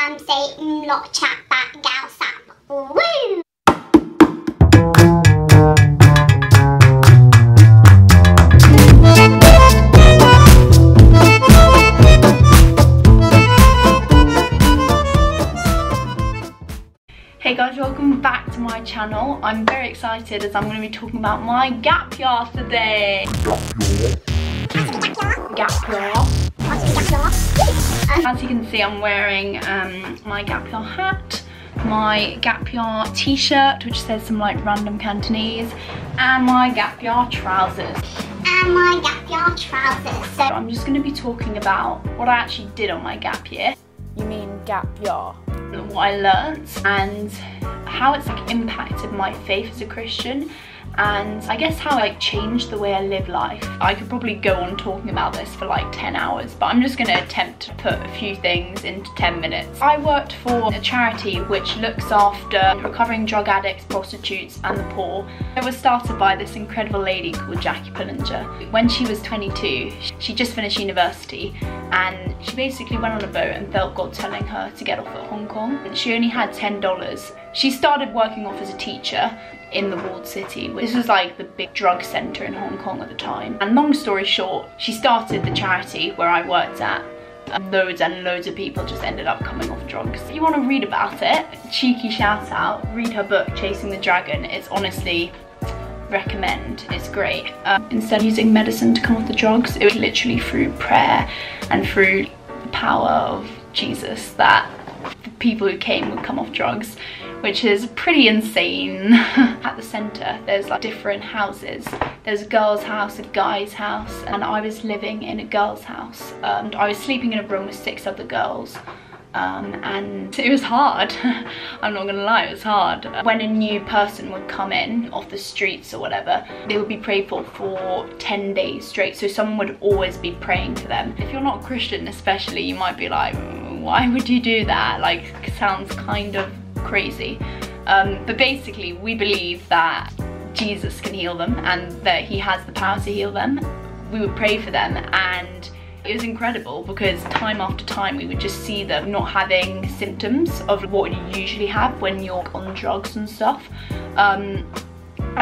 say lot chat back gal sap. Woo! Hey guys, welcome back to my channel. I'm very excited as I'm going to be talking about my gap year today. Gap year. As you can see, I'm wearing my gap year hat, my gap year t-shirt which says some like random Cantonese, and my gap year trousers. So I'm just going to be talking about what I actually did on my gap year. You mean gap year? What I learned and how it's like impacted my faith as a Christian, and I guess how it changed the way I live life. I could probably go on talking about this for like 10 hours, but I'm just going to attempt to put a few things into 10 minutes. I worked for a charity which looks after recovering drug addicts, prostitutes and the poor. It was started by this incredible lady called Jackie Pullinger. When she was 22, she just finished university and she basically went on a boat and felt God telling her to get off at Hong Kong. She only had $10. She started working off as a teacher in the walled city. This was like the big drug centre in Hong Kong at the time. And long story short, she started the charity where I worked at. Loads and loads of people just ended up coming off drugs. If you want to read about it, cheeky shout out, read her book Chasing the Dragon. It's honestly, recommend, it's great. Instead of using medicine to come off the drugs, it was literally through prayer and through the power of Jesus that the people who came would come off drugs, which is pretty insane. At the centre there's like different houses. There's a girl's house, a guy's house, and I was living in a girl's house. I was sleeping in a room with 6 other girls. And it was hard. I'm not gonna lie, it was hard. When a new person would come in off the streets or whatever, they would be prayed for 10 days straight, so someone would always be praying for them. If you're not a Christian especially, you might be like, why would you do that? Like, it sounds kind of crazy. But basically we believe that Jesus can heal them and that he has the power to heal them. We would pray for them, and it was incredible because time after time we would just see them not having symptoms of what you usually have when you're on drugs and stuff. And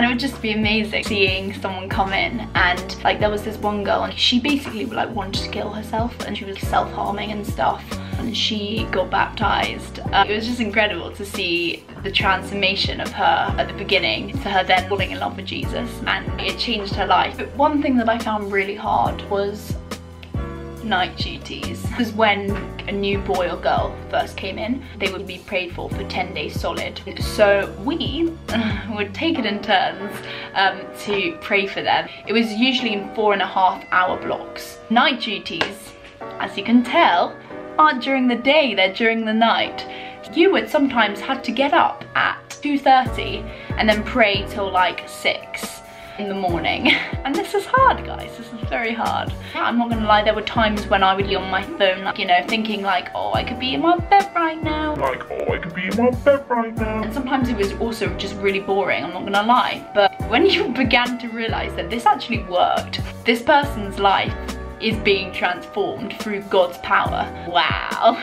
it would just be amazing seeing someone come in, and like there was this one girl and she basically like wanted to kill herself and she was self-harming and stuff, and she got baptized. It was just incredible to see the transformation of her at the beginning to her then falling in love with Jesus, and it changed her life. But one thing that I found really hard was night duties. Because when a new boy or girl first came in, they would be prayed for 10 days solid. So we would take it in turns to pray for them. It was usually in 4.5-hour blocks. Night duties, as you can tell, aren't during the day, they're during the night. You would sometimes have to get up at 2:30 and then pray till like 6 in the morning. And this is hard, guys, this is very hard. I'm not gonna lie, there were times when I would be on my phone, like, you know, thinking like, oh, I could be in my bed right now. And sometimes it was also just really boring, I'm not gonna lie. But when you began to realise that this actually worked, this person's life is being transformed through God's power. Wow.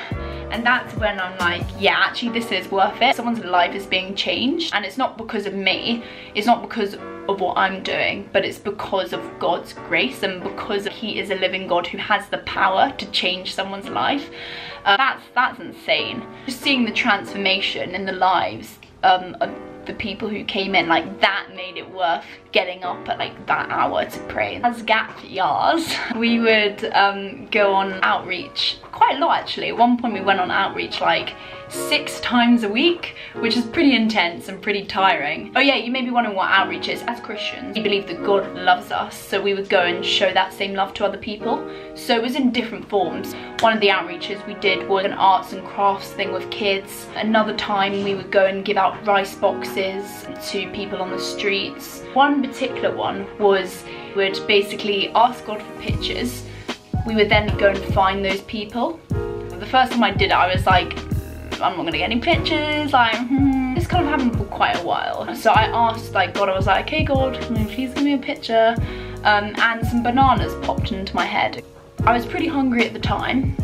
And that's when I'm like, yeah, actually this is worth it. Someone's life is being changed, and it's not because of me, it's not because of what I'm doing, but it's because of God's grace and because he is a living God who has the power to change someone's life. That's insane. Just seeing the transformation in the lives of the people who came in, like that made it worth getting up at like that hour to pray. As gap years, we would go on outreach quite a lot actually. At one point we went on outreach like 6 times a week, which is pretty intense and pretty tiring. Oh yeah, you may be wondering what outreach is. As Christians, we believe that God loves us, so we would go and show that same love to other people. So it was in different forms. One of the outreaches we did was an arts and crafts thing with kids. Another time we would go and give out rice boxes to people on the streets. One particular one was we would basically ask God for pictures. We would then go and find those people. The first time I did it, I was like, I'm not gonna get any pictures, like, This kind of happened for quite a while. So I asked like God, I was like, okay God, please give me a picture. And some bananas popped into my head. I was pretty hungry at the time,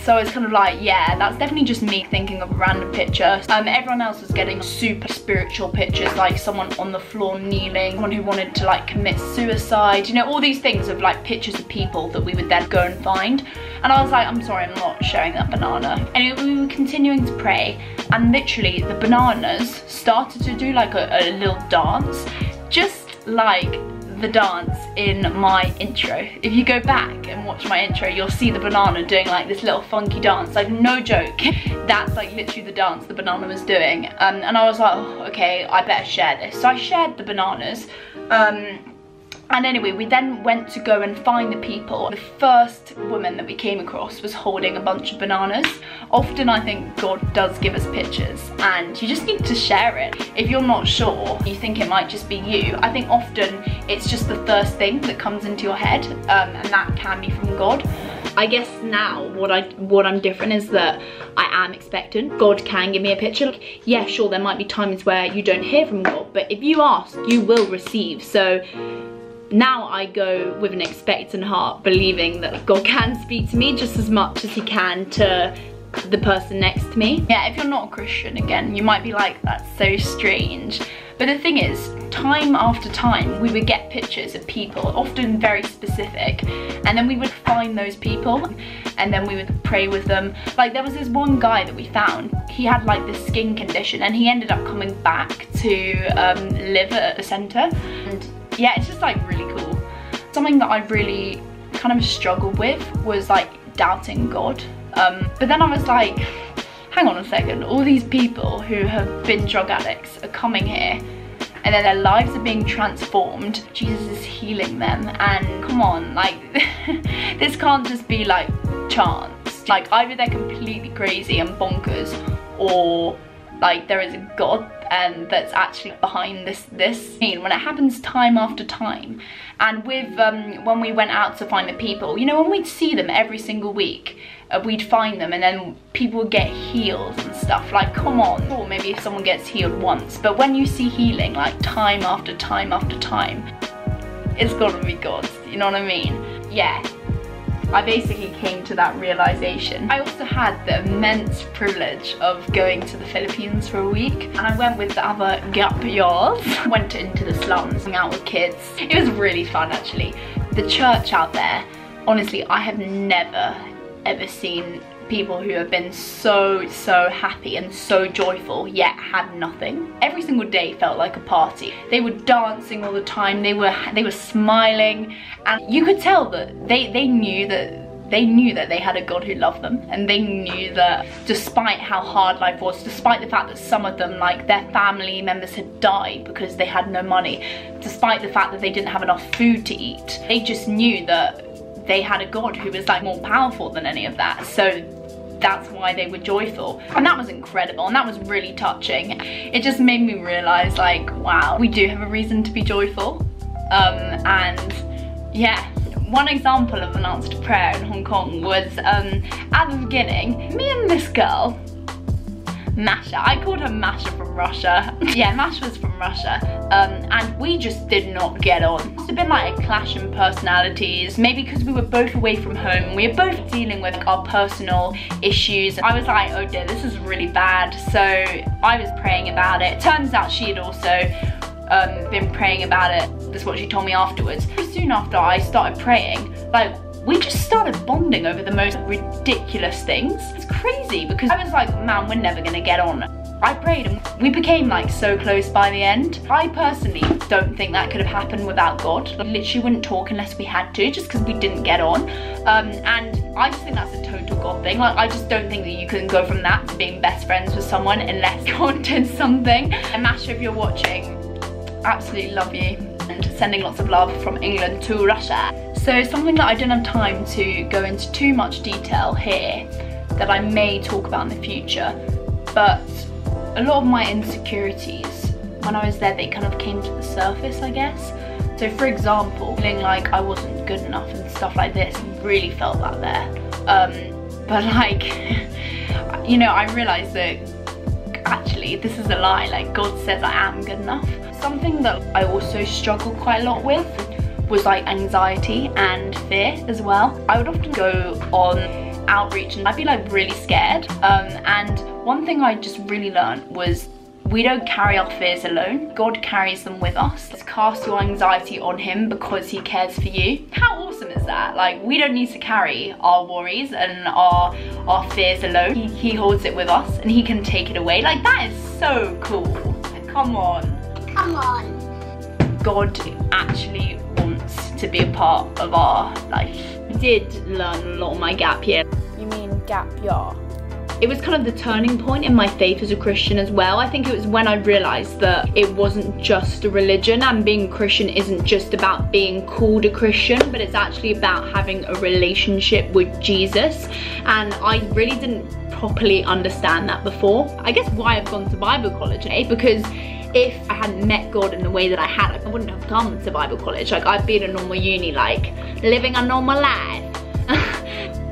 So it's kind of like, yeah, that's definitely just me thinking of a random picture. Everyone else was getting super spiritual pictures, like someone on the floor kneeling, someone who wanted to like commit suicide, you know, all these things of like pictures of people that we would then go and find. And I was like, I'm sorry, I'm not showing that banana. And we were continuing to pray, and literally the bananas started to do like a little dance, just like the dance in my intro. If you go back and watch my intro, you'll see the banana doing like this little funky dance, like no joke. That's like literally the dance the banana was doing. And I was like, oh, okay, I better share this. So I shared the bananas. And anyway, we then went to go and find the people. The first woman that we came across was holding a bunch of bananas. Often I think God does give us pictures and you just need to share it. If you're not sure, you think it might just be you, I think often it's just the first thing that comes into your head, and that can be from God. I guess now what I'm different is that I am expectant. God can give me a picture. Like, yeah, sure, there might be times where you don't hear from God, but if you ask, you will receive. So now I go with an expectant heart, believing that God can speak to me just as much as he can to the person next to me. Yeah, if you're not a Christian, again, you might be like, that's so strange. But the thing is, time after time, we would get pictures of people, often very specific, and then we would find those people, and then we would pray with them. Like, there was this one guy that we found, he had like this skin condition, and he ended up coming back to live at a centre. And yeah, it's just like really cool. Something that I really kind of struggled with was like doubting God. But then I was like, hang on a second, all these people who have been drug addicts are coming here and then their lives are being transformed. Jesus is healing them, and come on, like this can't just be like chance. Like either they're completely crazy and bonkers, or like there is a God and that's actually behind this. When it happens time after time, and with when we went out to find the people, you know, when we'd see them every single week, we'd find them and then people would get healed and stuff. Like, come on. Or maybe if someone gets healed once, but when you see healing like time after time after time, it's gotta be God, you know what I mean? Yeah, I basically came to that realization. I also had the immense privilege of going to the Philippines for a week, and I went with the other gap years. Went into the slums, hung out with kids. It was really fun actually. The church out there, honestly, I have never ever seen people who have been so happy and so joyful yet had nothing. Every single day felt like a party. They were dancing all the time, they were smiling, and you could tell that they knew that they had a God who loved them, and they knew that despite how hard life was, despite the fact that some of them, like their family members had died because they had no money, despite the fact that they didn't have enough food to eat, they just knew that they had a God who was like more powerful than any of that. So that's why they were joyful, and that was incredible, and that was really touching. It just made me realize, like, wow, we do have a reason to be joyful. And yeah, one example of an answer to prayer in Hong Kong was at the beginning, me and this girl, Masha, I called her Masha from Russia. Yeah, Masha was from Russia, and we just did not get on. It must have been like a clash in personalities, maybe because we were both away from home. We were both dealing with our personal issues. I was like, oh dear, this is really bad. So I was praying about it. Turns out she had also been praying about it. That's what she told me afterwards. Soon after I started praying, like, we just started bonding over the most ridiculous things. It's crazy because I was like, man, we're never gonna get on. I prayed and we became like so close by the end. I personally don't think that could have happened without God. We literally wouldn't talk unless we had to, just because we didn't get on. And I just think that's a total God thing. Like, I just don't think that you can go from that to being best friends with someone unless God did something. And Masha, if you're watching, absolutely love you, and sending lots of love from England to Russia. So something that I don't have time to go into too much detail here, that I may talk about in the future, but a lot of my insecurities, when I was there, they kind of came to the surface, I guess. So for example, feeling like I wasn't good enough and stuff like this, really felt that there. But like, you know, I realized that actually this is a lie. Like, God says I am good enough. Something that I also struggled quite a lot with was like anxiety and fear as well. I would often go on outreach and I'd be like really scared. And one thing I just really learned was we don't carry our fears alone. God carries them with us. Just cast your anxiety on him because he cares for you. How awesome is that? Like, we don't need to carry our worries and our fears alone. He holds it with us and he can take it away. Like, that is so cool. Like, come on. Come on. God actually wants to be a part of our life. I did learn a lot on my gap year. You mean gap year? It was kind of the turning point in my faith as a Christian as well. I think it was when I realised that it wasn't just a religion, and being a Christian isn't just about being called a Christian, but it's actually about having a relationship with Jesus. And I really didn't properly understand that before. I guess why I've gone to Bible college, because if I hadn't met God in the way that I had, I wouldn't have come to Bible college. Like, I'd be in a normal uni, like living a normal life.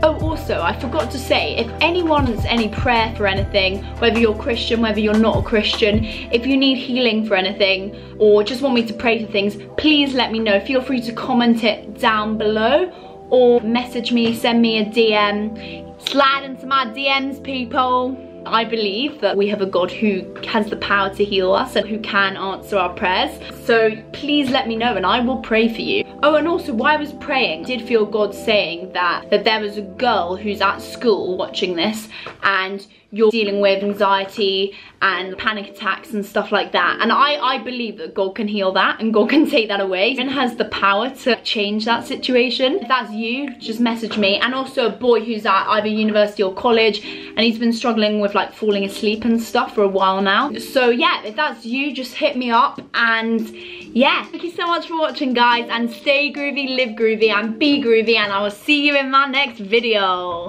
Oh, also, I forgot to say, if anyone wants any prayer for anything, whether you're Christian, whether you're not a Christian, if you need healing for anything, or just want me to pray for things, please let me know. Feel free to comment it down below, or message me, send me a DM. Slide into my DMs, people. I believe that we have a God who has the power to heal us and who can answer our prayers. So please let me know and I will pray for you. Oh, and also while I was praying, I did feel God saying that there was a girl who's at school watching this and you're dealing with anxiety and panic attacks and stuff like that. And I believe that God can heal that and God can take that away and has the power to change that situation. If that's you, just message me. And also a boy who's at either university or college and he's been struggling with like falling asleep and stuff for a while now. So yeah, if that's you, just hit me up. And yeah, thank you so much for watching, guys, and stay groovy, live groovy and be groovy, and I will see you in my next video.